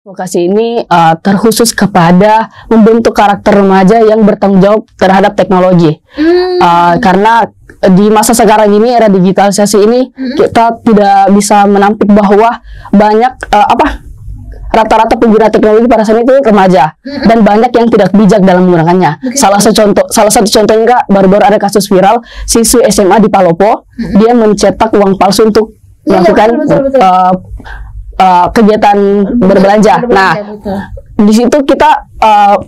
Vokasi ini terkhusus kepada membentuk karakter remaja yang bertanggung jawab terhadap teknologi. Karena di masa sekarang ini, era digitalisasi ini, kita tidak bisa menampik bahwa banyak rata-rata pengguna teknologi pada saat itu remaja, dan banyak yang tidak bijak dalam menggunakannya. Salah satu contohnya, Kak, baru-baru ada kasus viral siswi SMA di Palopo, dia mencetak uang palsu untuk melakukan kegiatan berbelanja. Nah, di situ kita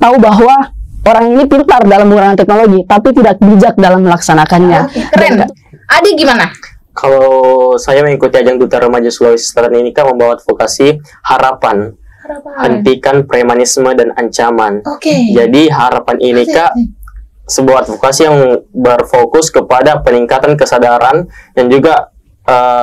tahu bahwa orang ini pintar dalam menggunakan teknologi, tapi tidak bijak dalam melaksanakannya. Keren. Adi gimana? Kalau saya mengikuti ajang Duta Remaja Sulawesi Selatan ini, Kak, membawa advokasi harapan. Hentikan premanisme dan ancaman. Jadi harapan ini, Kak, sebuah advokasi yang berfokus kepada peningkatan kesadaran dan juga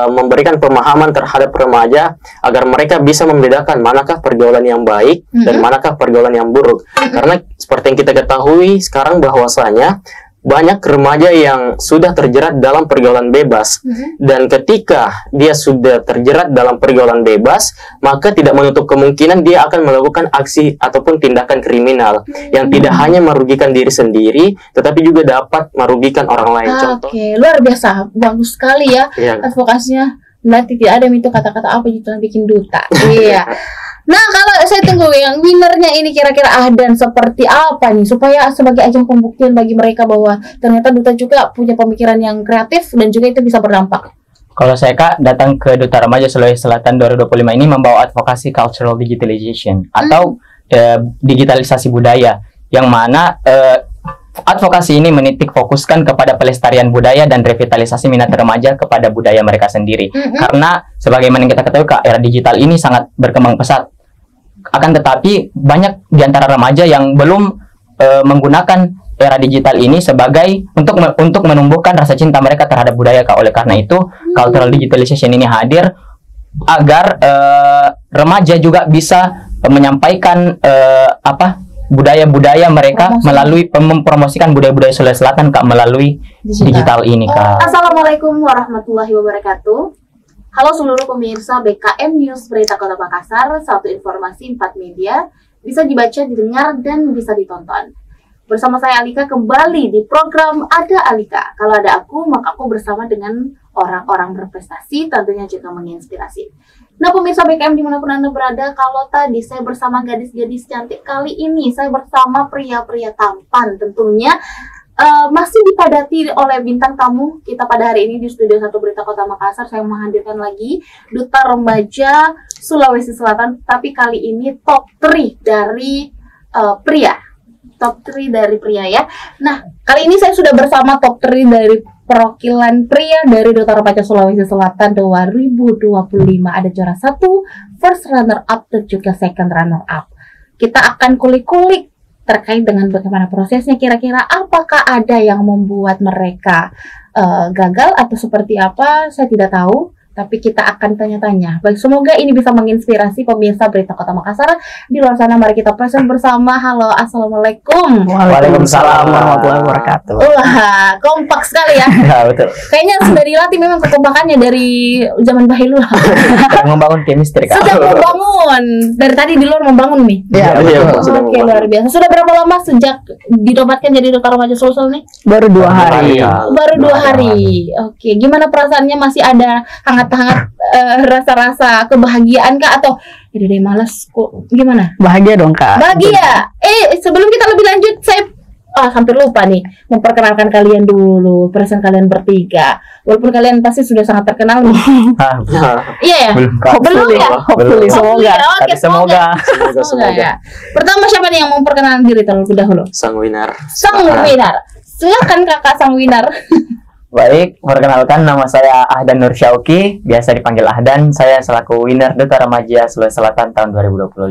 memberikan pemahaman terhadap remaja agar mereka bisa membedakan manakah pergaulan yang baik dan manakah pergaulan yang buruk. Karena seperti yang kita ketahui sekarang bahwasanya banyak remaja yang sudah terjerat dalam pergaulan bebas, dan ketika dia sudah terjerat dalam pergaulan bebas, maka tidak menutup kemungkinan dia akan melakukan aksi ataupun tindakan kriminal yang tidak hanya merugikan diri sendiri, tetapi juga dapat merugikan orang lain. Contoh. Luar biasa, bagus sekali ya advokasinya. Nanti tidak ada itu kata-kata apa gitu bikin duta. Iya. Nah, kalau saya tunggu yang winernya ini kira-kira Ahdan seperti apa nih, supaya sebagai ajang pembuktian bagi mereka bahwa ternyata duta juga punya pemikiran yang kreatif dan juga itu bisa berdampak. Kalau saya, Kak, datang ke Duta Remaja Sulawesi Selatan 2025 ini membawa advokasi cultural digitalization atau digitalisasi budaya, yang mana advokasi ini menitik fokuskan kepada pelestarian budaya dan revitalisasi minat remaja kepada budaya mereka sendiri. Karena sebagaimana kita ketahui, Kak, era digital ini sangat berkembang pesat. Akan tetapi banyak di antara remaja yang belum menggunakan era digital ini sebagai untuk menumbuhkan rasa cinta mereka terhadap budaya, Kak. Oleh karena itu, cultural digitalization ini hadir agar remaja juga bisa menyampaikan budaya-budaya mereka melalui mempromosikan budaya-budaya Sulawesi Selatan, Kak, melalui digital ini, Kak. Assalamualaikum warahmatullahi wabarakatuh. Halo seluruh pemirsa BKM News Berita Kota Makassar, satu informasi 4 media, bisa dibaca, didengar, dan bisa ditonton. Bersama saya Alika kembali di program Ada Alika. Kalau ada aku, maka aku bersama dengan orang-orang berprestasi, tentunya juga menginspirasi. Nah, pemirsa BKM dimanapun Anda berada, kalau tadi saya bersama gadis-gadis cantik, kali ini saya bersama pria-pria tampan tentunya. Masih dipadati oleh bintang tamu kita pada hari ini di Studio 1 Berita Kota Makassar. Saya menghadirkan lagi Duta Remaja Sulawesi Selatan, tapi kali ini top 3 dari pria. Top 3 dari pria ya. Nah, kali ini saya sudah bersama top 3 dari perwakilan pria dari Duta Remaja Sulawesi Selatan 2025. Ada juara 1, first runner up, dan juga second runner up. Kita akan kulik-kulik terkait dengan bagaimana prosesnya, kira-kira apakah ada yang membuat mereka gagal atau seperti apa, saya tidak tahu. Tapi kita akan tanya-tanya. Baik, semoga ini bisa menginspirasi pemirsa Berita Kota Makassar di luar sana. Mari kita present bersama. Halo, assalamualaikum. Waalaikumsalam warahmatullahi wabarakatuh. Wah, kompak sekali ya. Ya, betul. Kayaknya sudah dilatih memang kekompakannya dari zaman Bahilul. Sedang membangun chemistry, Kak. Sedang membangun. Dari tadi di luar membangun nih. Oke, luar biasa. Sudah berapa lama sejak dinobatkan jadi Duta Remaja Sulsel nih? Baru 2 hari. Baru 2 hari. Oke, gimana perasaannya? Masih ada hangat rasa-rasa kebahagiaan, Kak, atau jadi deh malas kok, gimana? Bahagia dong, Kak. Bahagia. Sebelum kita lebih lanjut, saya hampir lupa nih memperkenalkan kalian dulu, perasaan kalian bertiga. Walaupun kalian pasti sudah sangat terkenal nih. Iya ya? Belum ya? Semoga. Oke, semoga. Ya. Pertama, siapa nih yang mau memperkenalkan diri terlebih dahulu? Sang winner. Silakan Kakak Sang Winner. Baik, perkenalkan, nama saya Ahdan Nur Syauki, biasa dipanggil Ahdan. Saya selaku winner Duta Remaja Sulawesi Selatan tahun 2025.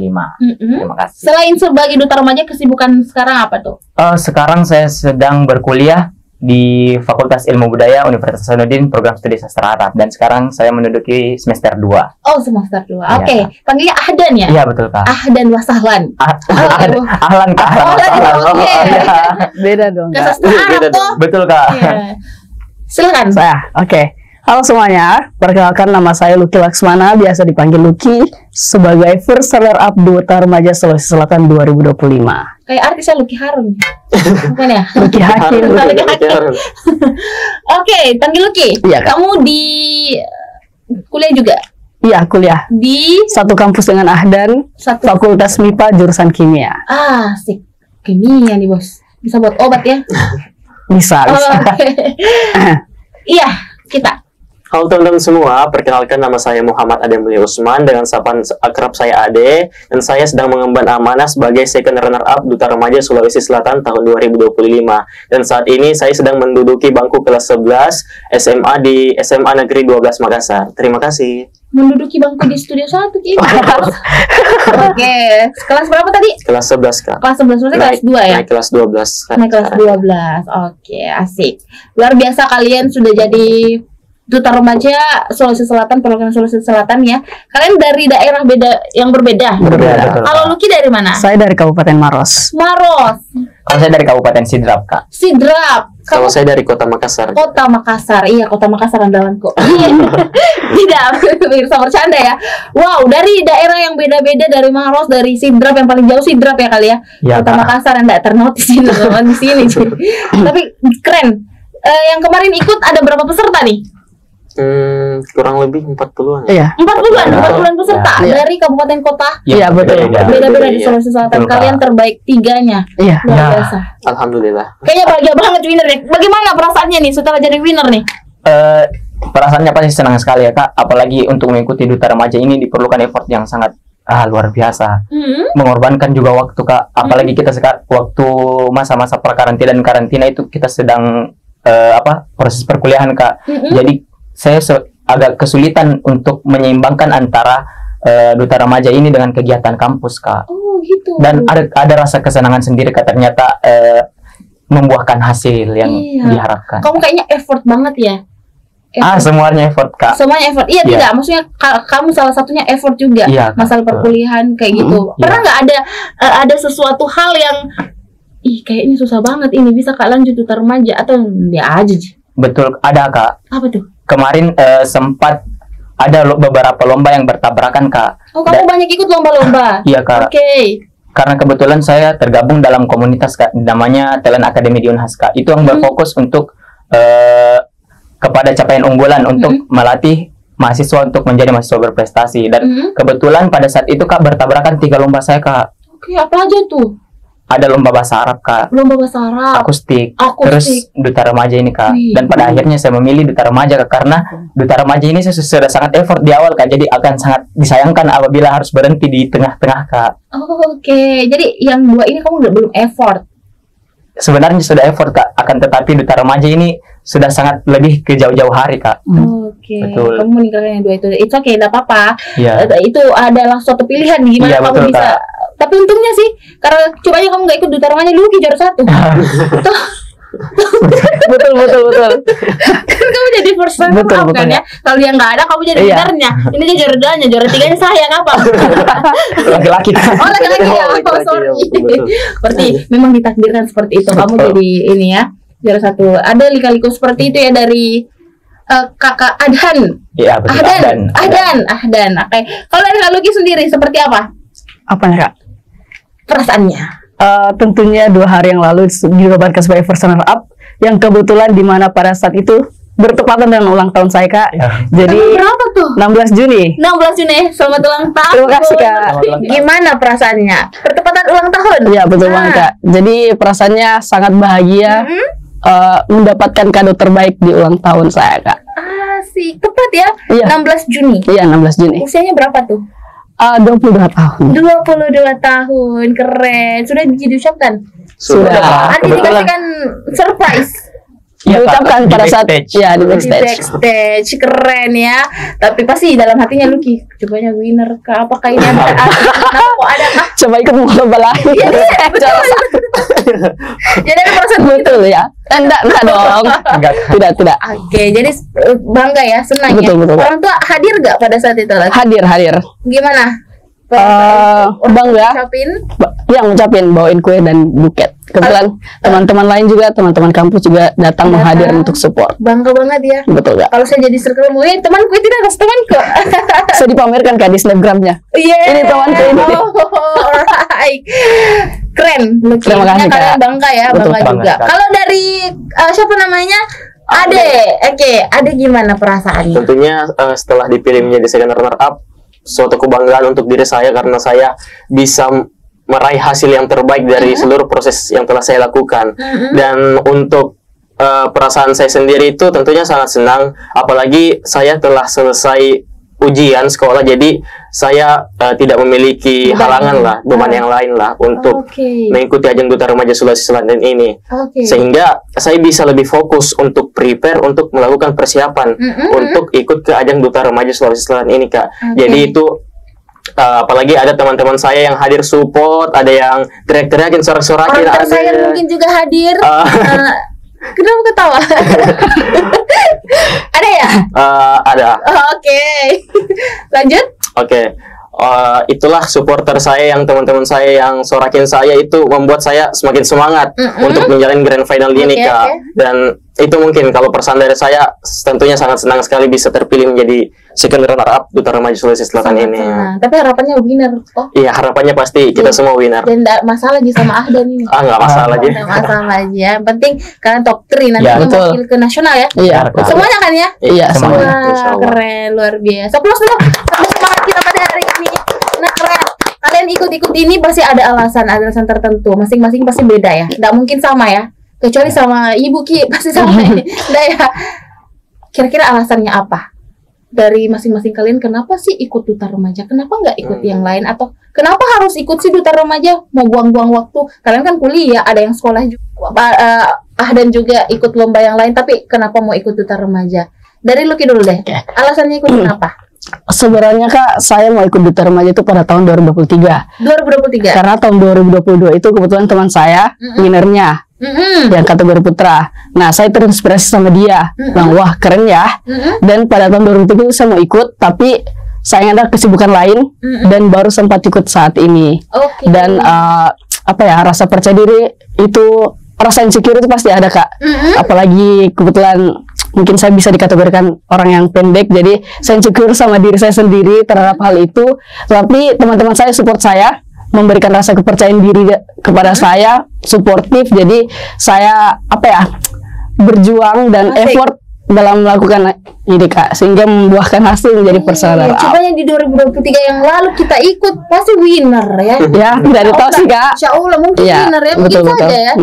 Terima kasih. Selain sebagai Duta Remaja, kesibukan sekarang apa tuh? Sekarang saya sedang berkuliah di Fakultas Ilmu Budaya Universitas Hasanuddin, program studi sastra Arab, dan sekarang saya menduduki semester 2. Oh, semester 2. Oke. Panggilnya Ahdan ya? Iya, betul, Kak. Ahdan wasahlan. Ahlan, Kak. Oke. Beda dong, Ke Kak. sastra Arab tuh. Betul, Kak. Silakan. Saya, oke. Halo semuanya, perkenalkan nama saya Lucky Laksmana, biasa dipanggil Lucky, sebagai First Runner Up Duta Remaja Sulawesi Selatan 2025. Kayak artisnya Lucky Harun. Bukan ya? Lucky Hakim. Oke, panggil Lucky. Iya, Kak. Kamu di kuliah juga? Iya, kuliah. Di Satu kampus dengan Ahdan, Fakultas MIPA jurusan kimia. asik. Kimia nih, Bos. Bisa buat obat ya? Bisa. Oke. Iya, kita. Halo teman-teman semua, perkenalkan nama saya Muhammad Ade Mulia Usman dengan sapaan akrab saya Ade, dan saya sedang mengemban amanah sebagai Second Runner Up Duta Remaja Sulawesi Selatan tahun 2025. Dan saat ini saya sedang menduduki bangku kelas 11 SMA di SMA Negeri 12 Makassar. Terima kasih. Menduduki bangku di studio 1, Kim. Oke, kelas berapa tadi? Kelas 11, Kak. Kelas 11, berarti kelas 2 ya? Naik kelas 12. Naik kelas 12. Oke, asik. Luar biasa kalian sudah jadi Duta Remaja Sulawesi Selatan, perwakilan Sulawesi Selatan ya. Kalian dari daerah yang berbeda. Berbeda. Kalau Lucky dari mana? Saya dari Kabupaten Maros. Maros. Kalau saya dari Kabupaten Sidrap, Kak. Sidrap. Kalau saya dari Kota Makassar. Kota Makassar. Iya, Kota Makassar andalanku. Tidak, bisa bercanda ya. Wow, dari daerah yang beda-beda, dari Maros, dari Sidrap, yang paling jauh Sidrap ya kali ya. Ya, Kota Kak. Makassar yang tidak ternotis ini teman di sini. Tapi keren. Yang kemarin ikut ada berapa peserta nih? Kurang lebih 40-an. Iya. 40-an peserta Iya. dari kabupaten kota. Iya, betul. Beda-beda di Iya. Sulawesi Selatan. Betul, Kalian Kak. terbaik 3-nya. Iya. Luar Ya. biasa. Alhamdulillah. Kayaknya bahagia banget winner ya. Bagaimana perasaannya nih setelah jadi winner nih? Perasaannya pasti senang sekali ya, Kak. Apalagi untuk mengikuti Duta Remaja ini diperlukan effort yang sangat luar biasa. Mengorbankan juga waktu, Kak. Apalagi kita sekarang waktu masa-masa prakarantina dan karantina itu kita sedang proses perkuliahan, Kak. Jadi saya agak kesulitan untuk menyeimbangkan antara Duta Remaja ini dengan kegiatan kampus, Kak. Oh gitu. Dan ada rasa kesenangan sendiri, Kak. Ternyata membuahkan hasil yang Iya. diharapkan. Kamu kayaknya effort banget ya. Semuanya effort, Kak. Semuanya effort. Iya, Iya. tidak. Maksudnya kamu salah satunya effort juga. Iya, Kak. Masalah perkuliahan kayak gitu. Iya. Pernah nggak ada sesuatu hal yang kayaknya susah banget ini, bisa Kak lanjut Duta Remaja atau dia aja sih? Betul, ada, Kak. Apa tuh? Kemarin sempat ada beberapa lomba yang bertabrakan, Kak. Oh, kamu banyak ikut lomba-lomba. Iya, Kak. Oke. Karena kebetulan saya tergabung dalam komunitas, Kak, namanya Talent Academy di Unhas, Kak. Itu yang berfokus untuk kepada capaian unggulan untuk melatih mahasiswa untuk menjadi mahasiswa berprestasi. Dan kebetulan pada saat itu, Kak, bertabrakan 3 lomba saya, Kak. Oke, apa aja tuh? Ada lomba bahasa Arab, Kak. Lomba bahasa Arab. Akustik. Akustik. Terus Duta Remaja ini, Kak. Wih. Dan pada akhirnya saya memilih Duta Remaja, Kak, karena Duta Remaja ini sudah sangat effort di awal, Kak. Jadi akan sangat disayangkan apabila harus berhenti di tengah-tengah, Kak. Oh, oke. Jadi yang 2 ini kamu belum effort. Sebenarnya sudah effort, Kak. Akan tetapi Duta Remaja ini sudah sangat lebih ke jauh-jauh hari, Kak. Oke. Betul. Kamu meninggalkan yang 2 itu. It's okay, enggak apa-apa. Iya. Itu adalah suatu pilihan gimana Iya, kamu betul, bisa. Kak. Tapi untungnya sih, karena coba aja kamu nggak ikut Duta Remaja, Lucky juara 1. Betul. Kan kamu jadi first runner Betul, up kan betul. ya. Kalau yang nggak ada, kamu jadi Iya. winnernya. Ini aja juara 2-nya, juara 3-nya saya apa? Laki-laki, Kak. Oh, laki-laki ya. Oh, Oh, laki-laki, sorry. ya, betul. Berarti memang ditakdirkan seperti itu. Kamu Betul. jadi ini ya, juara 1. Ada lika-liku seperti itu ya dari Kakak Adhan. Iya, betul. Ahdan. Oke. Kalau dari Kak Lucky sendiri seperti apa Apanya, Kak? perasaannya? Tentunya 2 hari yang lalu dinobatkan sebagai First Runner Up, yang kebetulan di mana pada saat itu bertepatan dengan ulang tahun saya, Kak. Ya. Jadi Tanggal berapa tuh? 16 Juni. 16 Juni. Selamat ulang tahun. Terima kasih, Kak. Selamat ulang tahun. Gimana perasaannya? Bertepatan ulang tahun? Iya, betul Ah. banget, Kak. Jadi perasaannya sangat bahagia mendapatkan kado terbaik di ulang tahun saya, Kak. Asik. Tepat ya? Iya. 16 Juni. Iya, 16 Juni. Usianya berapa tuh? 22 tahun. 22 tahun. Keren. Sudah diucapkan? Sudah. Nanti kebetulan. dikasihkan surprise. Iya, Kak. Diucapkan Di pada saat backstage. ya di Di backstage. backstage. Keren ya. Tapi pasti dalam hatinya Lucky, cobanya winner kah? Apakah ini ada? Kok ada kah? Coba ikut lomba lain. Iya, betul. Jadi ada perasaan Betul ya. Enggak dong. Enggak. Tidak. Oke, jadi bangga ya, senang Betul, ya. betul. Orang tua hadir gak pada saat itu lagi? Hadir. Gimana? Bangga. Ucapin. Ya, ngucapin, bawain kue dan buket. Kebetulan teman-teman lain juga, teman-teman kampus juga datang menghadir untuk support. Bangga banget ya. Betul Kak. Kalau saya jadi circle temanku itu tidak temanku. Saya dipamerkan Kak di snapgramnya. Ini temanku ini. Alright. Keren. Terima kasih, kalian Kak. bangga ya, Betul, bangga juga. Kak. Kalau dari siapa namanya? Ade. Oke, Ade gimana perasaannya? Tentunya setelah dipilih menjadi second runner up, suatu kebanggaan untuk diri saya karena saya bisa meraih hasil yang terbaik dari seluruh proses yang telah saya lakukan. Dan untuk perasaan saya sendiri itu tentunya sangat senang, apalagi saya telah selesai ujian sekolah, jadi saya tidak memiliki beban yang lain lah untuk mengikuti ajang Duta Remaja Sulawesi Selatan ini. Sehingga saya bisa lebih fokus untuk prepare, untuk melakukan persiapan untuk ikut ke ajang Duta Remaja Sulawesi Selatan ini, Kak. Jadi itu apalagi ada teman-teman saya yang hadir support, ada yang teriak-teriakin, sorak-sorakin. Orang saya mungkin juga hadir. Kenapa ketawa? Ada ya? Ada. Oke. Lanjut. Oke. Itulah supporter saya, yang teman-teman saya yang sorakin saya itu membuat saya semakin semangat untuk menjalani grand final ini, Kak. Dan itu mungkin kalau perasaan dari saya tentunya sangat senang sekali bisa terpilih menjadi second runner up Duta Remaja Sulawesi Selatan ini. Tapi harapannya winner. Iya, harapannya pasti kita semua winner. Dan enggak masalah aja sama Ahdan ini. Nggak masalah aja. Nggak masalah aja. Yang penting kalian top 3 nanti wakil ke nasional ya. Iya. Semuanya kan ya? Iya, semuanya. Wah, keren, luar biasa. Plus dulu, semangat kita pada hari ini. Nah, keren. Kalian ikut-ikut ini pasti ada alasan tertentu. Masing-masing pasti beda ya. Nggak mungkin sama ya. Kecuali sama Ibu Ki pasti sama ini. Nggak ya. Kira-kira alasannya apa? Dari masing-masing kalian, kenapa sih ikut Duta Remaja? Kenapa nggak ikut yang lain? Atau kenapa harus ikut sih Duta Remaja? Mau buang-buang waktu? Kalian kan kuliah, ada yang sekolah juga. Dan juga ikut lomba yang lain. Tapi kenapa mau ikut Duta Remaja? Dari Lucky dulu deh. Alasannya ikut kenapa? Sebenarnya Kak, saya mau ikut Duta Remaja itu pada tahun 2023. 2023? Karena tahun 2022 itu kebetulan teman saya winernya yang kategori putra. Nah, saya terinspirasi sama dia. Nah, wah keren ya. Dan pada tahun 2023 saya mau ikut, tapi sayang ada kesibukan lain dan baru sempat ikut saat ini. Dan rasa percaya diri itu, rasa insecure itu pasti ada, Kak. Apalagi kebetulan mungkin saya bisa dikategorikan orang yang pendek, jadi saya insecure sama diri saya sendiri terhadap hal itu. Tapi teman-teman saya support saya, memberikan rasa kepercayaan diri kepada saya, suportif. Jadi saya berjuang dan effort dalam melakukan ini, Kak, sehingga membuahkan hasil menjadi personal. Coba yang di 2023 yang lalu kita ikut pasti winner ya. Ya, tidak tahu sih, Kak. Insya Allah mungkin winner ya, mungkin saja ya.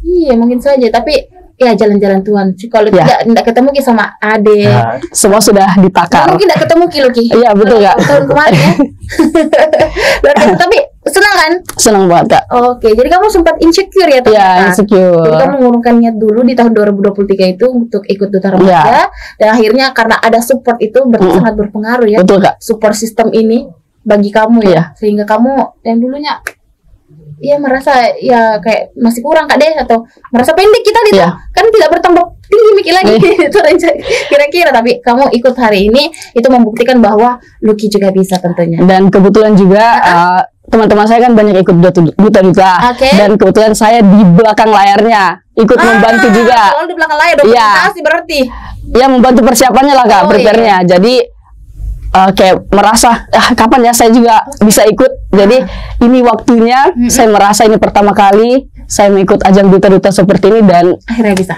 Iya, mungkin saja, tapi ya jalan-jalan Tuhan. Kalau tidak ketemu Ki sama Ade, semua sudah ditakar. Mungkin tidak ketemu Ki. Iya, betul, Kak. Tahun kemarin ya. Tapi senang kan? Senang banget, Kak. Oke, jadi kamu sempat insecure ya? Iya, insecure. Jadi kamu mengurungkan niat dulu di tahun 2023 itu untuk ikut Duta Remaja, dan akhirnya karena ada support itu berarti sangat berpengaruh ya. Betul, Kak. Support system ini bagi kamu ya, sehingga kamu yang dulunya merasa kayak masih kurang, Kak Deh, atau merasa pendek kita gitu, kan tidak bertambah tinggi mikir lagi kira-kira. Tapi kamu ikut hari ini itu membuktikan bahwa Lucky juga bisa tentunya. Dan kebetulan juga teman-teman saya kan banyak ikut duta-duta, dan kebetulan saya di belakang layarnya ikut membantu juga. Selalu di belakang layar dokumentasi berarti. Ya, membantu persiapannya lah, Kak, prepare-nya. Jadi kayak merasa kapan ya saya juga bisa ikut. Jadi ini waktunya. Saya merasa ini pertama kali saya mengikut ajang duta-duta seperti ini, dan akhirnya bisa.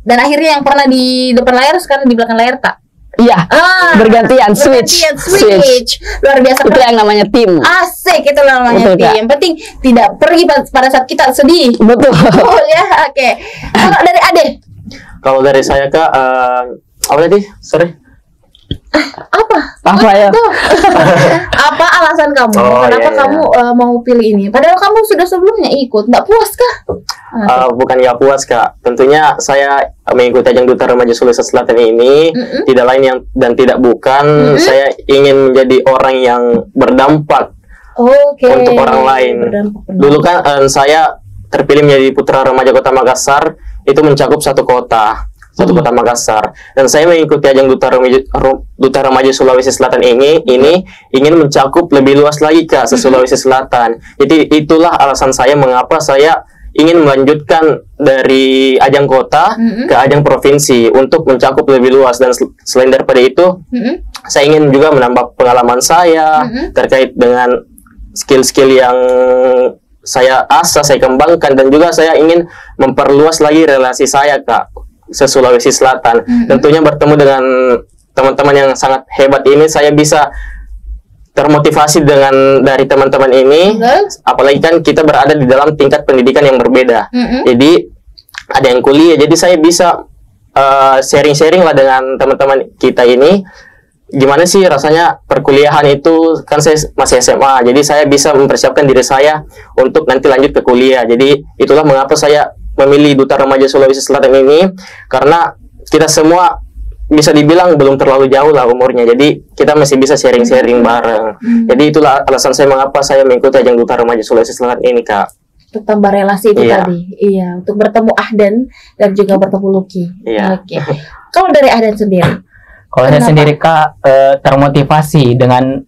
Dan akhirnya yang pernah di depan layar sekarang di belakang layar, tak? Iya, bergantian, switch. Luar biasa. Itu yang namanya tim. Asik, itu namanya tim. Yang penting tidak pergi pada saat kita sedih. Betul. Ya, oke. Kalau dari Ade? Kalau dari saya, Kak, apa tadi? Sorry. Apa ya? Apa alasan kamu? Kenapa kamu mau pilih ini? Padahal kamu sudah sebelumnya ikut, nggak puas kah? Bukan nggak puas, Kak. Tentunya saya mengikuti ajang Duta Remaja Sulawesi Selatan ini tidak lain dan tidak bukan saya ingin menjadi orang yang berdampak untuk orang lain. Dulu kan saya terpilih menjadi putra remaja Kota Makassar, itu mencakup satu kota. satu Kota Makassar. Dan saya mengikuti ajang Duta Remaja Sulawesi Selatan ini ingin mencakup lebih luas lagi Kak se-Sulawesi Selatan. Jadi itulah alasan saya mengapa saya ingin melanjutkan dari ajang kota ke ajang provinsi untuk mencakup lebih luas. Dan selain daripada itu, saya ingin juga menambah pengalaman saya terkait dengan skill-skill yang saya asah, saya kembangkan, dan juga saya ingin memperluas lagi relasi saya Kak se-Sulawesi Selatan. Tentunya bertemu dengan teman-teman yang sangat hebat ini, saya bisa termotivasi dari teman-teman ini. Apalagi kan kita berada di dalam tingkat pendidikan yang berbeda. Jadi ada yang kuliah, jadi saya bisa sharing-sharing lah dengan teman-teman kita ini. Gimana sih rasanya perkuliahan itu, kan saya masih SMA, jadi saya bisa mempersiapkan diri saya untuk nanti lanjut ke kuliah. Jadi itulah mengapa saya memilih Duta Remaja Sulawesi Selatan ini, karena kita semua bisa dibilang belum terlalu jauh lah umurnya, jadi kita masih bisa sharing-sharing bareng. Jadi itulah alasan saya mengapa saya mengikuti ajang Duta Remaja Sulawesi Selatan ini Kak. Untuk tambah relasi itu tadi. Iya, untuk bertemu Ahdan dan juga bertemu Lucky. Oke. Kalau dari Ahdan sendiri? Kalau saya sendiri Kak termotivasi dengan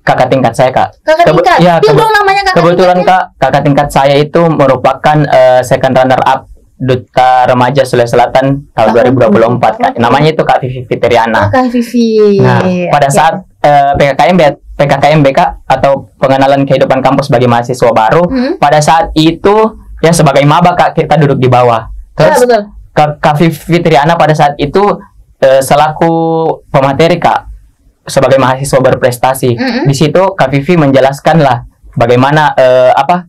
kakak tingkat saya Kak. Kakak tingkat? Ya, namanya kakak kebetulan Kak, kakak tingkat saya itu merupakan second runner up Duta Remaja Sulawesi Selatan tahun 2024 Kak. Namanya itu Kak Vivi Fitriana. Kak Vivi. Nah, pada saat PKKMB Kak, atau pengenalan kehidupan kampus bagi mahasiswa baru, pada saat itu ya sebagai maba Kak, kita duduk di bawah. Terus Kak Vivi Fitriana pada saat itu selaku pemateri Kak, sebagai mahasiswa berprestasi. Di situ Kak Vivi menjelaskan lah bagaimana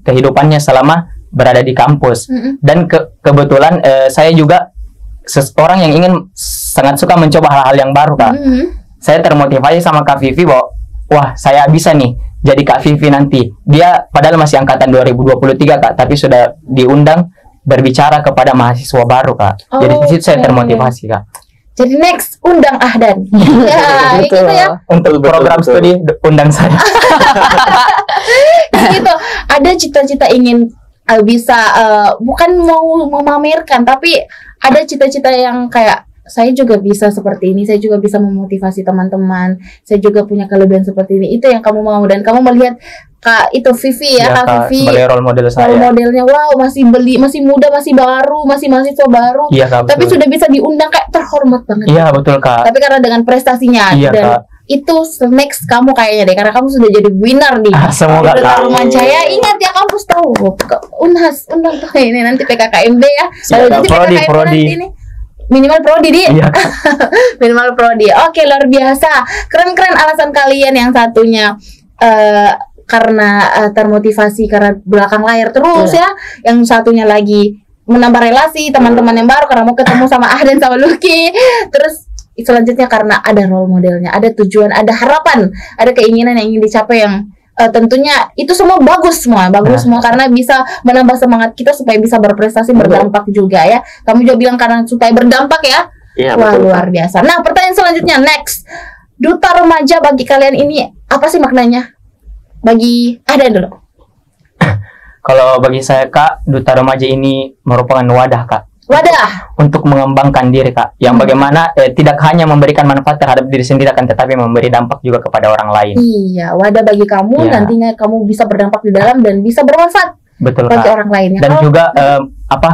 kehidupannya selama berada di kampus. Dan kebetulan saya juga seorang yang ingin sangat suka mencoba hal-hal yang baru Kak. Saya termotivasi sama Kak Vivi bahwa wah, saya bisa nih jadi Kak Vivi nanti. Dia padahal masih angkatan 2023 Kak, tapi sudah diundang berbicara kepada mahasiswa baru Kak. Jadi di situ saya termotivasi Kak. Jadi next undang Ahdan. Ya, gitu ya. Untuk program studi undang saya. Gitu. Ada cita-cita ingin bisa bukan mau memamerkan, tapi ada cita-cita yang kayak saya juga bisa seperti ini, saya juga bisa memotivasi teman-teman, saya juga punya kelebihan seperti ini. Itu yang kamu mau, dan kamu melihat Kak itu Vivi ya, Kak Vivi sebagai role model saya. Role modelnya, wow, masih muda, masih baru, masih mahasiswa baru. Iya, Kak, tapi sudah bisa diundang, kayak terhormat banget. Iya, betul Kak. Tapi karena dengan prestasinya dan Kak, itu next kamu kayaknya deh, karena kamu sudah jadi winner nih. Semoga Kak. Jaya, ingat ya, kampus tahu undang tuh ini nanti PKKMB ya. Prodi. Minimal prodi di. Iya. Minimal prodi. Oke, luar biasa. Keren-keren alasan kalian yang satunya karena termotivasi karena belakang layar terus ya. Yang satunya lagi menambah relasi teman-teman yang baru karena mau ketemu sama Ahdan sama Lucky. Terus selanjutnya karena ada role modelnya, ada tujuan, ada harapan, ada keinginan yang ingin dicapai yang tentunya itu semua bagus semua karena bisa menambah semangat kita supaya bisa berprestasi, berdampak juga ya. Kamu juga bilang karena supaya berdampak ya. Wah, betul, luar biasa. Nah, pertanyaan selanjutnya next. Duta remaja bagi kalian ini apa sih maknanya? Bagi ada dulu. Kalau bagi saya Kak, duta remaja ini merupakan wadah Kak. Wadah untuk mengembangkan diri Kak, yang bagaimana tidak hanya memberikan manfaat terhadap diri sendiri akan tetapi memberi dampak juga kepada orang lain. Iya, wadah bagi kamu nantinya kamu bisa berdampak di dalam dan bisa bermanfaat bagi orang lain ya. Dan juga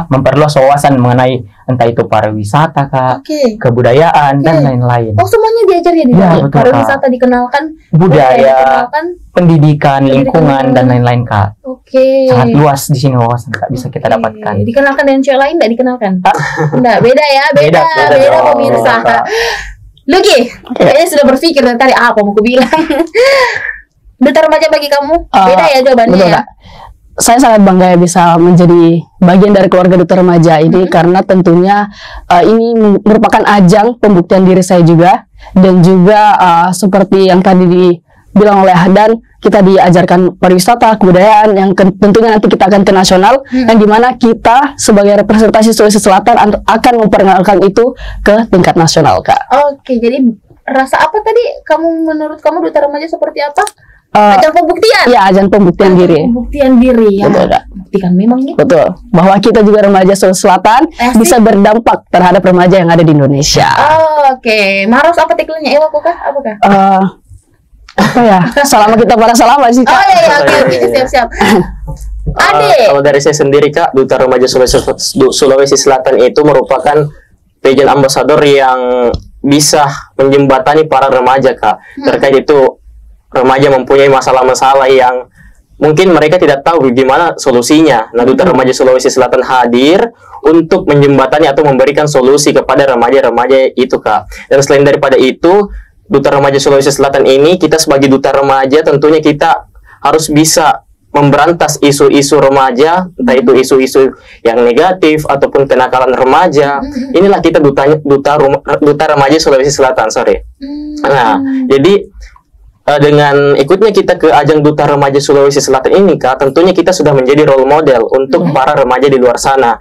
memperluas wawasan mengenai entah itu pariwisata Kak, kebudayaan dan lain-lain. Oh, semuanya diajar ya di dalam. Pariwisata dikenalkan, budaya dikenalkan, pendidikan, lingkungan dan lain-lain Kak. Sangat luas di sini wawasan Kak bisa kita dapatkan. Dikenalkan dengan cewek lain enggak dikenalkan? Enggak, beda ya, beda pemirsa. Lucky, kayaknya sudah berpikir dari tadi apa mau aku bilang. Duta remaja bagi kamu beda ya jawabannya ya. Saya sangat bangga ya bisa menjadi bagian dari keluarga Duta Remaja ini karena tentunya ini merupakan ajang pembuktian diri saya juga, dan juga seperti yang tadi dibilang oleh Ahdan, kita diajarkan pariwisata, kebudayaan yang tentunya nanti kita akan ke nasional, yang dimana kita sebagai representasi Sulawesi Selatan akan memperkenalkan itu ke tingkat nasional Kak. Oke, jadi rasa apa tadi menurut kamu Duta Remaja seperti apa? ajang pembuktian. Ya, ajang pembuktian diri. Pembuktian diri ya. Betul, Kak. Buktikan memang gitu. Betul. Bahwa kita juga remaja Sulawesi Selatan bisa berdampak terhadap remaja yang ada di Indonesia. Oke. Maros apa tagline-nya? Ewa kah? Apakah? Apa ya? Selama kita pada selama sih, Kak. Oh iya, oke, siap-siap. Ade. Kalau dari saya sendiri, Kak, Duta Remaja Sulawesi Selatan itu merupakan pageant ambassador yang bisa menjembatani para remaja, Kak. Terkait itu remaja mempunyai masalah-masalah yang mungkin mereka tidak tahu bagaimana solusinya. Nah, Duta Remaja Sulawesi Selatan hadir untuk menjembatani atau memberikan solusi kepada remaja-remaja itu, Kak. Dan selain daripada itu, Duta Remaja Sulawesi Selatan ini, kita sebagai duta remaja tentunya kita harus bisa memberantas isu-isu remaja, entah itu isu-isu yang negatif ataupun kenakalan remaja. Inilah kita duta remaja Sulawesi Selatan, Nah, jadi dengan ikutnya kita ke ajang Duta Remaja Sulawesi Selatan ini, Kak, tentunya kita sudah menjadi role model untuk para remaja di luar sana.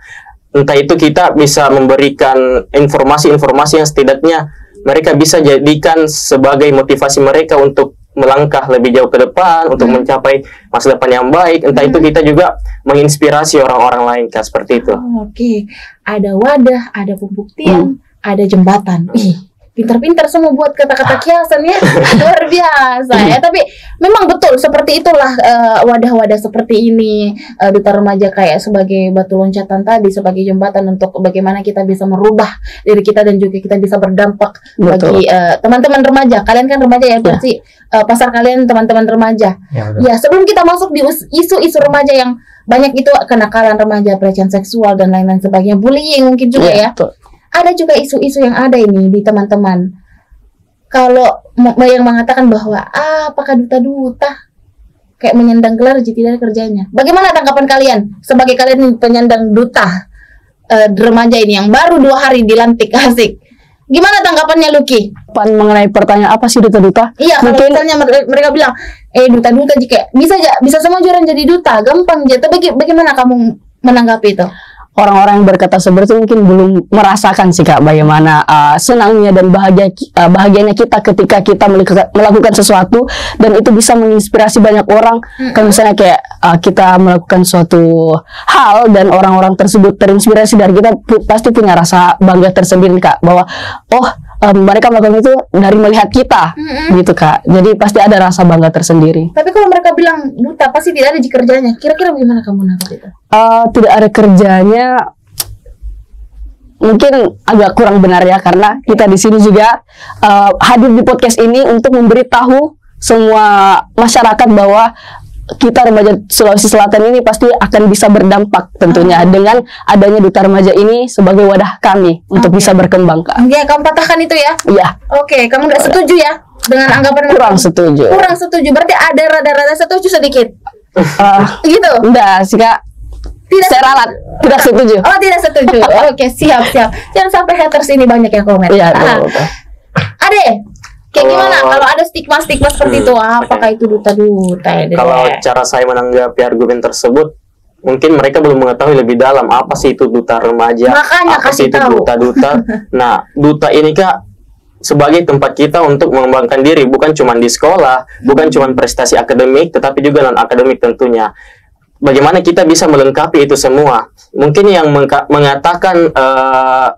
Entah itu kita bisa memberikan informasi-informasi yang setidaknya mereka bisa jadikan sebagai motivasi mereka untuk melangkah lebih jauh ke depan, untuk mencapai masa depan yang baik. Entah itu kita juga menginspirasi orang-orang lain, Kak, seperti itu. Oke. Ada wadah, ada pembuktian, ada jembatan. Pintar-pintar semua buat kata-kata kiasan ya. Luar biasa ya. Tapi memang betul seperti itulah wadah-wadah seperti ini, Duta Remaja kayak sebagai batu loncatan tadi, sebagai jembatan untuk bagaimana kita bisa merubah diri kita dan juga kita bisa berdampak bagi teman-teman remaja. Kalian kan remaja ya, pasti pasar kalian teman-teman remaja. Ya, sebelum kita masuk di isu-isu remaja yang banyak itu, kenakalan remaja, pelecehan seksual dan lain-lain sebagainya, bullying mungkin juga ya. Betul. Ada juga isu-isu yang ada ini di teman-teman. Kalau yang mengatakan bahwa apakah duta-duta kayak menyandang gelar tidak ada kerjanya. Bagaimana tanggapan kalian sebagai kalian penyandang duta remaja ini yang baru 2 hari dilantik? Asik. Gimana tanggapannya, Lucky? Mengenai pertanyaan apa sih duta-duta? Iya, kalau misalnya mereka bilang, duta-duta jika bisa semua orang jadi duta, gampang aja. Tapi bagaimana kamu menanggapi itu? Orang-orang yang berkata seperti itu mungkin belum merasakan sih, Kak, bagaimana senangnya dan bahagianya kita ketika kita melakukan sesuatu dan itu bisa menginspirasi banyak orang. Kalau misalnya kayak kita melakukan suatu hal dan orang-orang tersebut terinspirasi dari kita, pasti punya rasa bangga tersendiri, Kak, bahwa mereka melakukan itu dari melihat kita, gitu, Kak. Jadi pasti ada rasa bangga tersendiri. Tapi kalau mereka bilang duta pasti tidak ada di kerjanya, kira-kira bagaimana kamu nangkap itu? Tidak ada kerjanya, mungkin agak kurang benar ya, karena kita di sini juga hadir di podcast ini untuk memberitahu semua masyarakat bahwa kita remaja Sulawesi Selatan ini pasti akan bisa berdampak tentunya dengan adanya Duta Remaja ini sebagai wadah kami untuk bisa berkembang, Kak. Iya, kamu patahkan itu ya? Iya. Oke, kamu nggak setuju ya dengan anggapan kurang setuju. Kurang setuju, berarti ada rada-rada setuju sedikit. Gitu? Enggak sih, Kak. Tidak setuju. Oh, tidak setuju. Oke, siap. Jangan sampai haters ini banyak yang komen. Iya, Ade, kayak gimana kalau ada stigma-stigma seperti itu? Apakah itu duta-duta? Kalau cara saya menanggapi argumen tersebut, mungkin mereka belum mengetahui lebih dalam apa sih itu duta remaja, makanya apa sih itu duta-duta. Nah, duta ini, Kak, sebagai tempat kita untuk mengembangkan diri, bukan cuma di sekolah, bukan cuma prestasi akademik, tetapi juga non-akademik tentunya. Bagaimana kita bisa melengkapi itu semua? Mungkin yang mengatakan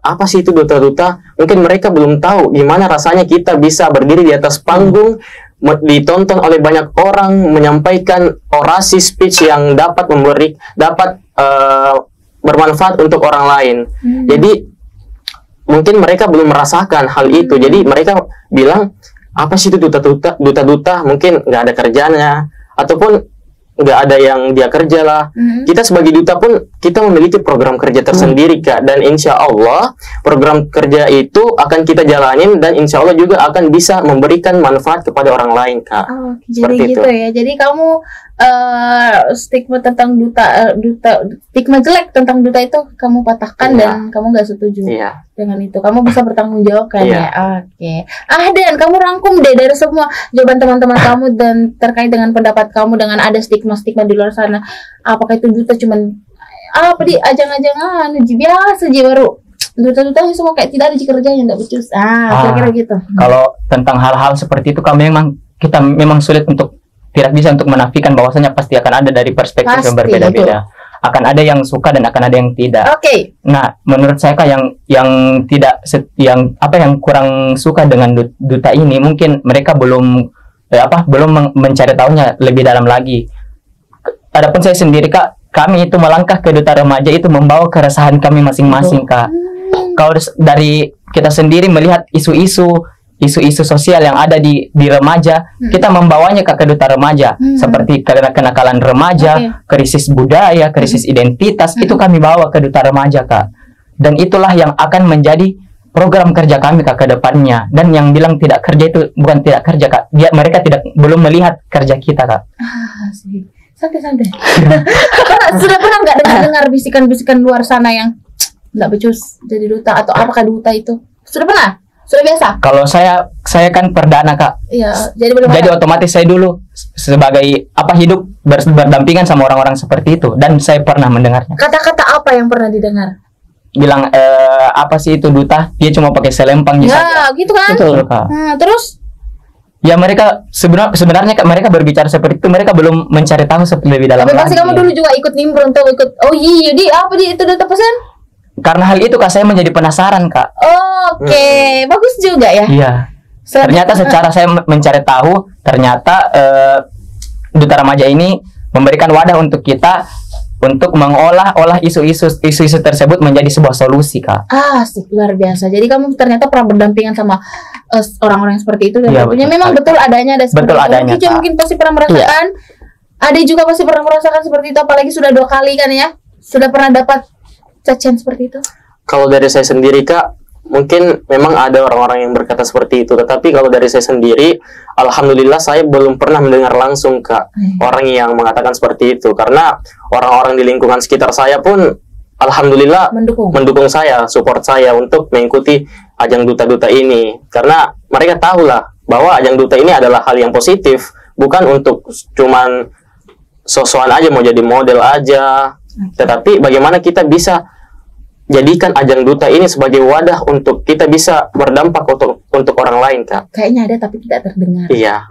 apa sih itu duta-duta, mungkin mereka belum tahu gimana rasanya kita bisa berdiri di atas panggung, ditonton oleh banyak orang, menyampaikan orasi speech yang dapat bermanfaat untuk orang lain. Jadi mungkin mereka belum merasakan hal itu. Jadi mereka bilang, apa sih itu duta-duta? Mungkin nggak ada kerjanya, ataupun nggak ada yang dia kerja lah. Kita sebagai duta pun kita memiliki program kerja tersendiri, Kak, dan insya Allah program kerja itu akan kita jalanin dan insya Allah juga akan bisa memberikan manfaat kepada orang lain, Kak. Jadi gitu ya. Jadi kamu stigma tentang stigma jelek tentang duta itu kamu patahkan dan kamu nggak setuju dengan itu. Kamu bisa bertanggung jawab kan ya. Oke. Dan kamu rangkum deh dari semua jawaban teman-teman kamu dan terkait dengan pendapat kamu dengan ada stigma di luar sana. Apakah itu duta cuman di ajang-ajangan biasa aja baru duta-duta semua kayak tidak ada kerjanya, tidak becus. Kira-kira gitu. Kalau tentang hal-hal seperti itu kita memang sulit untuk tidak bisa untuk menafikan bahwasanya pasti akan ada dari perspektif yang berbeda-beda. Akan ada yang suka dan akan ada yang tidak. Nah, menurut saya Kak, yang kurang suka dengan duta ini, mungkin mereka belum mencari tahunya lebih dalam lagi. Adapun saya sendiri Kak, kami itu melangkah ke duta remaja itu membawa keresahan kami masing-masing Kak. Kalau dari kita sendiri melihat isu-isu sosial yang ada di remaja, kita membawanya ke duta remaja, seperti kenakalan remaja, krisis budaya, krisis identitas, itu kami bawa ke duta remaja Kak. Dan itulah yang akan menjadi program kerja kami Kak ke depannya. Dan yang bilang tidak kerja itu bukan tidak kerja Kak, mereka belum melihat kerja kita Kak. Santai. Sudah pernah nggak dengar bisikan-bisikan luar sana yang nggak becus jadi duta, atau apakah duta itu? Sudah pernah? Sudah biasa? Kalau saya kan perdana Kak. Iya, jadi otomatis saya dulu sebagai hidup berdampingan sama orang-orang seperti itu, dan saya pernah mendengarnya. Kata-kata apa yang pernah didengar? Bilang apa sih itu duta? Dia cuma pakai selempangnya saja. Ya, gitu kan? Betul Kak. Terus? Ya mereka sebenarnya mereka berbicara seperti itu, mereka belum mencari tahu lebih dalam. Tapi pasti kamu dulu juga ikut nimbrung tuh, Oh iya, itu duta pesan? Karena hal itu Kak, saya menjadi penasaran Kak. Oke, bagus juga ya. Iya. Ternyata secara saya mencari tahu, ternyata duta remaja ini memberikan wadah untuk kita untuk mengolah isu-isu tersebut menjadi sebuah solusi Kak. Asik, luar biasa. Jadi kamu ternyata pernah berdampingan sama orang-orang seperti itu, dan ya, tentunya memang betul adanya ada seperti betul itu. Adanya, Kiki mungkin pasti pernah merasakan. Ade juga pasti pernah merasakan seperti itu, apalagi sudah 2 kali kan ya. Sudah pernah dapat cacian seperti itu? Kalau dari saya sendiri Kak, mungkin memang ada orang-orang yang berkata seperti itu, tetapi kalau dari saya sendiri, alhamdulillah saya belum pernah mendengar langsung Kak orang yang mengatakan seperti itu, karena orang-orang di lingkungan sekitar saya pun alhamdulillah mendukung saya, support saya untuk mengikuti ajang duta-duta ini, karena mereka tahulah bahwa ajang duta ini adalah hal yang positif, bukan untuk cuman sosokan aja mau jadi model aja, tetapi bagaimana kita bisa jadikan ajang duta ini sebagai wadah untuk kita bisa berdampak untuk orang lain Kak. Kayaknya ada tapi tidak terdengar. Iya.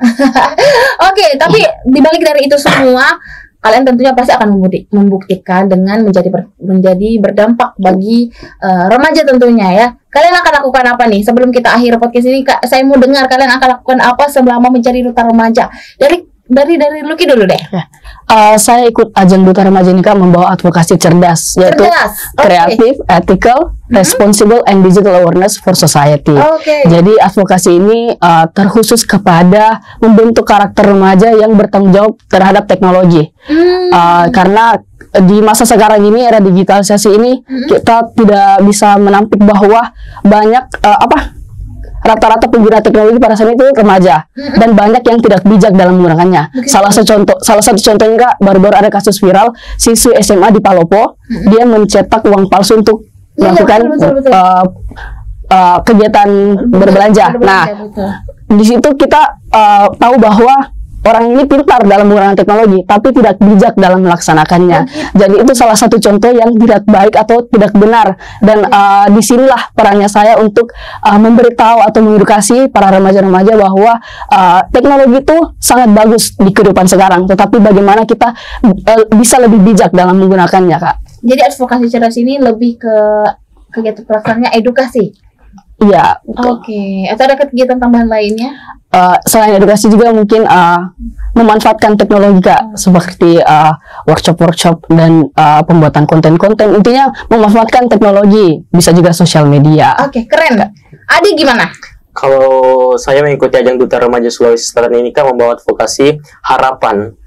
Oke, tapi dibalik dari itu semua, kalian tentunya pasti akan membuktikan dengan menjadi berdampak bagi remaja tentunya ya. Kalian akan lakukan apa nih? Sebelum kita akhir podcast ini, Kak, saya mau dengar kalian akan lakukan apa selama mencari duta remaja. Dari Lucky dulu deh. Saya ikut ajang duta remaja ini Kak membawa advokasi cerdas, yaitu kreatif, ethical, responsible, and digital awareness for society. Jadi advokasi ini terkhusus kepada membentuk karakter remaja yang bertanggung jawab terhadap teknologi. Karena di masa sekarang ini, era digitalisasi ini, kita tidak bisa menampik bahwa banyak rata-rata pengguna teknologi pada saat itu remaja, dan banyak yang tidak bijak dalam menggunakannya. Salah satu contohnya Kak, baru-baru ada kasus viral siswi SMA di Palopo, dia mencetak uang palsu untuk melakukan kegiatan berbelanja. Nah, di situ kita tahu bahwa orang ini pintar dalam menggunakan teknologi, tapi tidak bijak dalam melaksanakannya. Jadi itu salah satu contoh yang tidak baik atau tidak benar. Dan disinilah perannya saya untuk memberitahu atau mengedukasi para remaja-remaja bahwa teknologi itu sangat bagus di kehidupan sekarang. Tetapi bagaimana kita bisa lebih bijak dalam menggunakannya, Kak. Jadi advokasi cerdas ini lebih ke kegiatan pelaksanaannya edukasi. Iya. Oke. Atau ada kegiatan tambahan lainnya? Selain edukasi juga mungkin memanfaatkan teknologi Kak, seperti workshop dan pembuatan konten-konten. Intinya memanfaatkan teknologi, bisa juga sosial media. Oke, keren Kak. Adi gimana? Kalau saya mengikuti ajang Duta Remaja Sulawesi Selatan ini Kak, membawa advokasi harapan.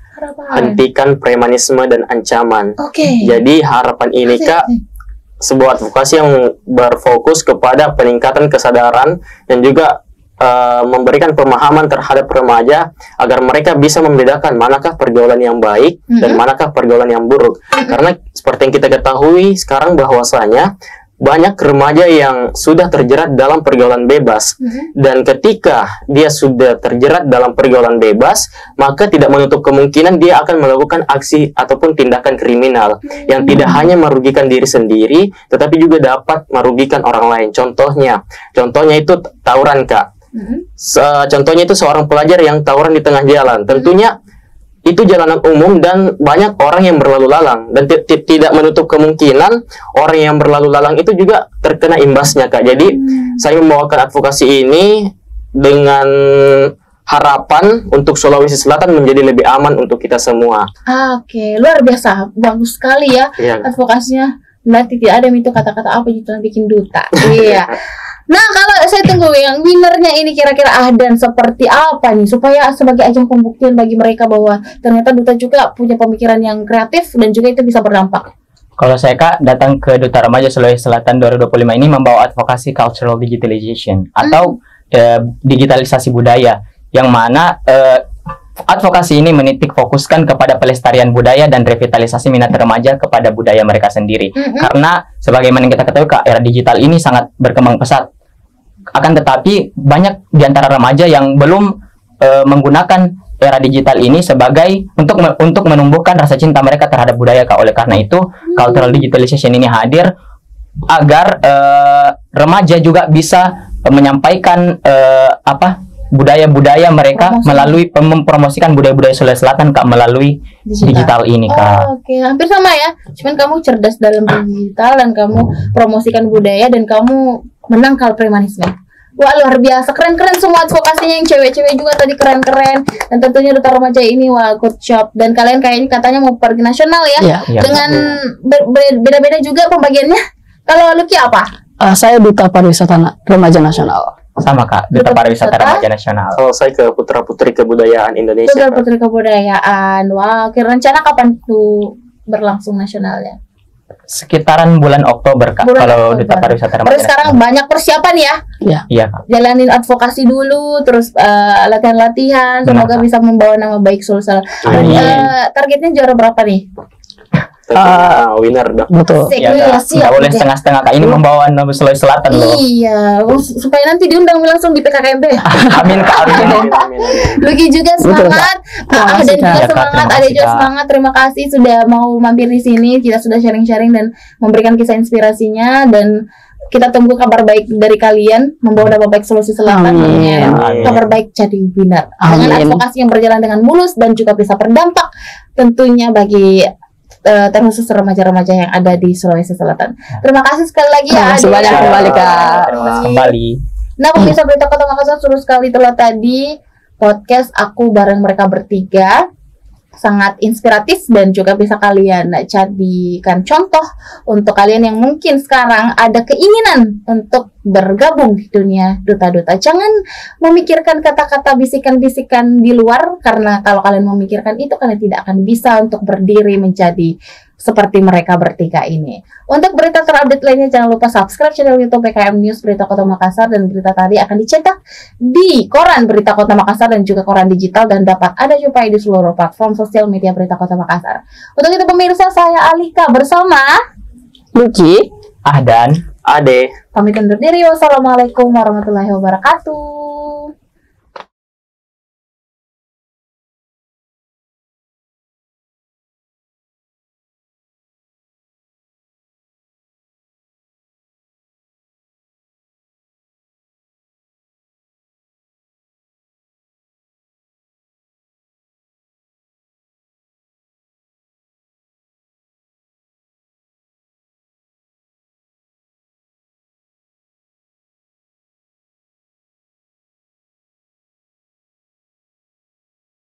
Hentikan premanisme dan ancaman. Jadi harapan ini Kak, sebuah advokasi yang berfokus kepada peningkatan kesadaran dan juga memberikan pemahaman terhadap remaja agar mereka bisa membedakan manakah pergaulan yang baik dan manakah pergaulan yang buruk. Karena seperti yang kita ketahui sekarang bahwasanya banyak remaja yang sudah terjerat dalam pergaulan bebas, dan ketika dia sudah terjerat dalam pergaulan bebas, maka tidak menutup kemungkinan dia akan melakukan aksi ataupun tindakan kriminal yang tidak hanya merugikan diri sendiri, tetapi juga dapat merugikan orang lain. Contohnya itu tawuran Kak. Contohnya itu seorang pelajar yang tawuran di tengah jalan. Tentunya itu jalanan umum dan banyak orang yang berlalu lalang, dan tidak menutup kemungkinan orang yang berlalu lalang itu juga terkena imbasnya, Kak. Jadi saya membawakan advokasi ini dengan harapan untuk Sulawesi Selatan menjadi lebih aman untuk kita semua. Oke, luar biasa, bagus sekali ya advokasinya. Nanti tidak ada itu kata-kata apa gitu yang bikin duta. Iya. Nah, kalau saya tunggu yang winernya ini kira-kira Ahdan seperti apa nih, supaya sebagai ajang pembuktian bagi mereka bahwa ternyata duta juga punya pemikiran yang kreatif dan juga itu bisa berdampak. Kalau saya, Kak, datang ke Duta Remaja Sulawesi Selatan 2025 ini membawa advokasi cultural digitalization atau digitalisasi budaya, yang mana advokasi ini menitik fokuskan kepada pelestarian budaya dan revitalisasi minat remaja kepada budaya mereka sendiri. Karena sebagaimana kita ketahui, Kak, era digital ini sangat berkembang pesat. Akan tetapi banyak di antara remaja yang belum menggunakan era digital ini sebagai untuk menumbuhkan rasa cinta mereka terhadap budaya, Kak. Oleh karena itu, cultural digitalization ini hadir agar remaja juga bisa menyampaikan budaya-budaya mereka melalui mempromosikan budaya-budaya Sulawesi Selatan, Kak, melalui digital ini, Kak. Oke, hampir sama ya. Cuman kamu cerdas dalam digital dan kamu promosikan budaya dan kamu menangkal premanisme. Wah, luar biasa, keren-keren semua advokasinya, yang cewek-cewek juga tadi keren-keren. Dan tentunya Duta Remaja ini wah good job. Dan kalian kayaknya katanya mau pergi nasional ya, dengan beda-beda juga pembagiannya. Kalau Lucky apa? Saya Duta Pariwisata Remaja Nasional. Sama, Kak, Duta Pariwisata Remaja Nasional. Kalau saya ke Putra-Putri Kebudayaan Indonesia. Putra-Putri Kebudayaan. Wah, rencana kapan tuh berlangsung nasionalnya? Sekitaran bulan Oktober, Kak, kalau Duta Pariwisata Remaja. Terus sekarang banyak persiapan ya? Iya, Kak. Jalanin advokasi dulu, terus latihan-latihan. Semoga bisa membawa nama baik Sulsel. Targetnya juara berapa nih? Winner dong. Betul. Ya, nggak boleh setengah-setengah, Kak. Ini membawa nama Sulawesi Selatan loh. Iya, supaya nanti diundang langsung di PKKMB. Amin, Kak. Lucky juga semangat, dan juga semangat, Ade juga semangat. Terima kasih sudah mau mampir di sini. Kita sudah sharing-sharing dan memberikan kisah inspirasinya, dan kita tunggu kabar baik dari kalian membawa nama baik Sulawesi Selatan. Kabar baik jadi winner dengan advokasi yang berjalan dengan mulus dan juga bisa berdampak tentunya bagi terkhusus remaja-remaja yang ada di Sulawesi Selatan. Terima kasih sekali lagi ya. Terima kasih kembali, Kak. Kembali. Nah, pemirsa Berita Kota Makassar, seru sekali telah tadi podcast aku bareng mereka bertiga. Sangat inspiratif dan juga bisa kalian jadikan contoh untuk kalian yang mungkin sekarang ada keinginan untuk bergabung di dunia duta-duta. Jangan memikirkan kata-kata bisikan-bisikan di luar, karena kalau kalian memikirkan itu kalian tidak akan bisa untuk berdiri menjadi seperti mereka bertiga ini. Untuk berita terupdate lainnya jangan lupa subscribe channel YouTube PKM News Berita Kota Makassar, dan berita tadi akan dicetak di koran Berita Kota Makassar dan juga koran digital, dan dapat Anda jumpai di seluruh platform sosial media Berita Kota Makassar. Untuk itu pemirsa, saya Alika bersama Lucky, Ahdan, Ade. pamit undur diri. Wassalamualaikum warahmatullahi wabarakatuh.